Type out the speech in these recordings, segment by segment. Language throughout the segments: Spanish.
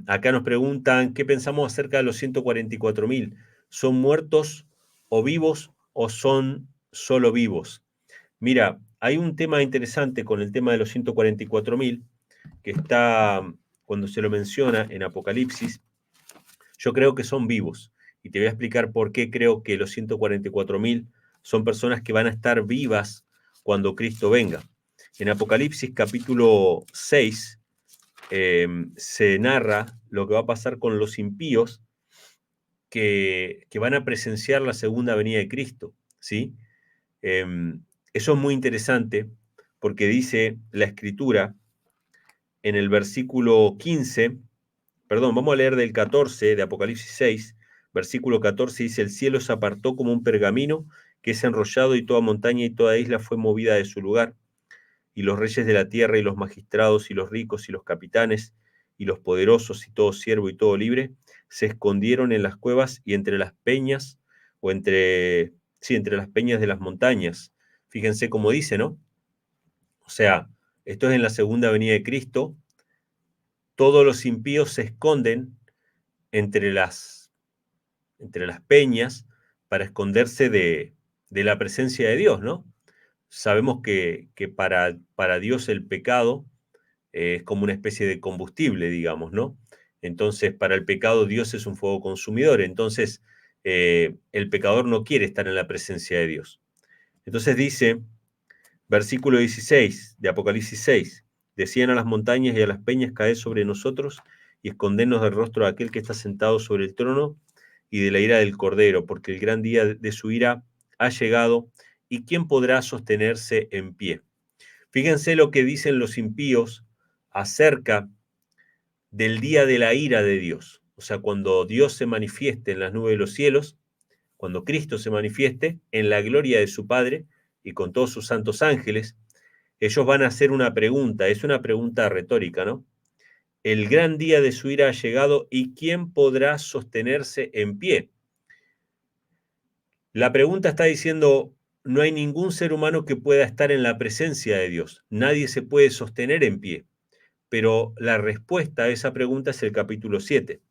Acá nos preguntan, ¿qué pensamos acerca de los 144.000? ¿Son muertos o vivos o son solo vivos? Mira, hay un tema interesante con el tema de los 144.000, que está, cuando se lo menciona en Apocalipsis, yo creo que son vivos. Y te voy a explicar por qué creo que los 144.000 son personas que van a estar vivas cuando Cristo venga. En Apocalipsis capítulo 6 se narra lo que va a pasar con los impíos que van a presenciar la segunda venida de Cristo, ¿sí? Eso es muy interesante porque dice la Escritura en el versículo 15, perdón, vamos a leer del 14 de Apocalipsis 6, versículo 14, dice: el cielo se apartó como un pergamino que es enrollado, y toda montaña y toda isla fue movida de su lugar, y los reyes de la tierra y los magistrados y los ricos y los capitanes y los poderosos y todo siervo y todo libre se escondieron en las cuevas y entre las peñas, o entre las peñas de las montañas. Fíjense cómo dice, ¿no? O sea, esto es en la segunda venida de Cristo. Todos los impíos se esconden entre las peñas para esconderse de la presencia de Dios, ¿no? Sabemos que para Dios el pecado es como una especie de combustible, digamos, ¿no? Entonces, para el pecado Dios es un fuego consumidor. Entonces, el pecador no quiere estar en la presencia de Dios. Entonces dice, versículo 16 de Apocalipsis 6, decían a las montañas y a las peñas: caed sobre nosotros y escondernos del rostro de aquel que está sentado sobre el trono y de la ira del Cordero, porque el gran día de su ira ha llegado, y ¿quién podrá sostenerse en pie? Fíjense lo que dicen los impíos acerca del día de la ira de Dios. O sea, cuando Dios se manifieste en las nubes de los cielos, cuando Cristo se manifieste en la gloria de su Padre y con todos sus santos ángeles, ellos van a hacer una pregunta, es una pregunta retórica, ¿no? El gran día de su ira ha llegado, ¿y quién podrá sostenerse en pie? La pregunta está diciendo, no hay ningún ser humano que pueda estar en la presencia de Dios, nadie se puede sostener en pie. Pero la respuesta a esa pregunta es el capítulo 7.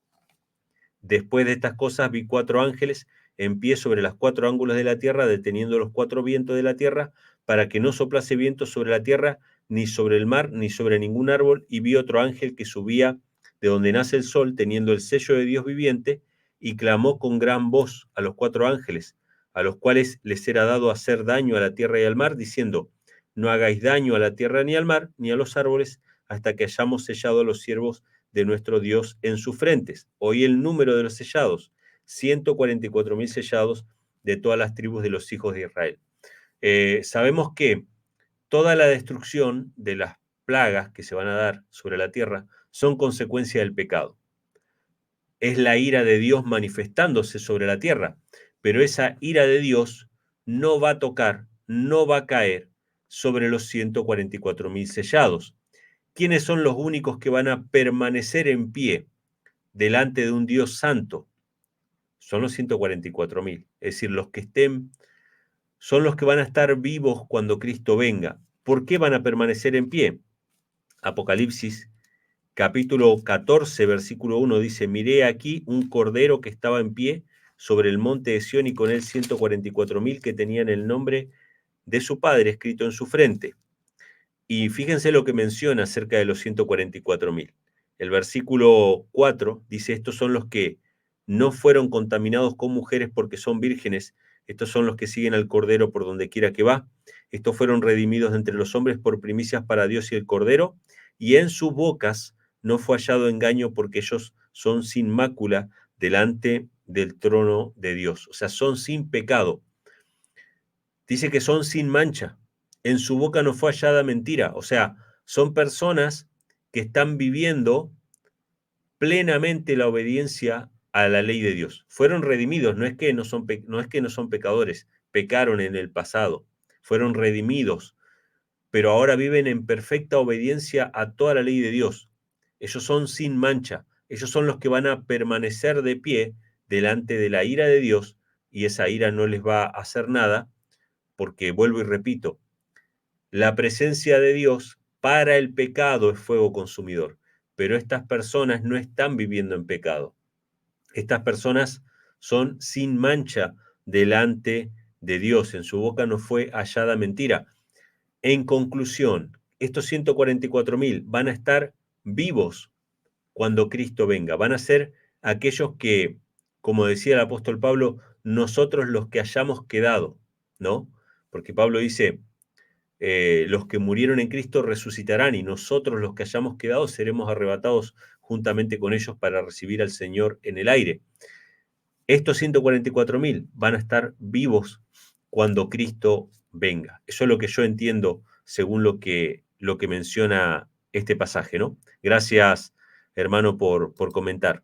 Después de estas cosas vi 4 ángeles en pie sobre las 4 ángulos de la tierra, deteniendo los 4 vientos de la tierra, para que no soplase viento sobre la tierra, ni sobre el mar, ni sobre ningún árbol. Y vi otro ángel que subía de donde nace el sol, teniendo el sello de Dios viviente, y clamó con gran voz a los 4 ángeles, a los cuales les era dado hacer daño a la tierra y al mar, diciendo: no hagáis daño a la tierra ni al mar, ni a los árboles, hasta que hayamos sellado a los siervos de nuestro Dios en sus frentes. Oí el número de los sellados: 144.000 sellados de todas las tribus de los hijos de Israel. Sabemos que toda la destrucción de las plagas que se van a dar sobre la tierra son consecuencia del pecado. Es la ira de Dios manifestándose sobre la tierra, pero esa ira de Dios no va a tocar, no va a caer sobre los 144.000 sellados. ¿Quiénes son los únicos que van a permanecer en pie delante de un Dios santo? Son los 144.000. Es decir, los que estén, son los que van a estar vivos cuando Cristo venga. ¿Por qué van a permanecer en pie? Apocalipsis capítulo 14, versículo 1 dice: miré aquí un cordero que estaba en pie sobre el monte de Sión, y con él 144.000 que tenían el nombre de su padre escrito en su frente. Y fíjense lo que menciona acerca de los 144.000. El versículo 4 dice: estos son los que no fueron contaminados con mujeres porque son vírgenes. Estos son los que siguen al Cordero por donde quiera que va. Estos fueron redimidos de entre los hombres por primicias para Dios y el Cordero. Y en sus bocas no fue hallado engaño, porque ellos son sin mácula delante del trono de Dios. O sea, son sin pecado. Dice que son sin mancha. En su boca no fue hallada mentira. O sea, son personas que están viviendo plenamente la obediencia a la ley de Dios. Fueron redimidos, no es que no son pecadores, pecaron en el pasado, fueron redimidos, pero ahora viven en perfecta obediencia a toda la ley de Dios. Ellos son sin mancha, ellos son los que van a permanecer de pie delante de la ira de Dios, y esa ira no les va a hacer nada, porque, vuelvo y repito, la presencia de Dios para el pecado es fuego consumidor, pero estas personas no están viviendo en pecado. Estas personas son sin mancha delante de Dios. En su boca no fue hallada mentira. En conclusión, estos 144.000 van a estar vivos cuando Cristo venga. Van a ser aquellos que, como decía el apóstol Pablo, nosotros los que hayamos quedado, ¿no? Porque Pablo dice, los que murieron en Cristo resucitarán y nosotros los que hayamos quedado seremos arrebatados juntamente con ellos para recibir al Señor en el aire. Estos 144.000 van a estar vivos cuando Cristo venga. Eso es lo que yo entiendo según lo que menciona este pasaje, ¿no? Gracias, hermano, por comentar.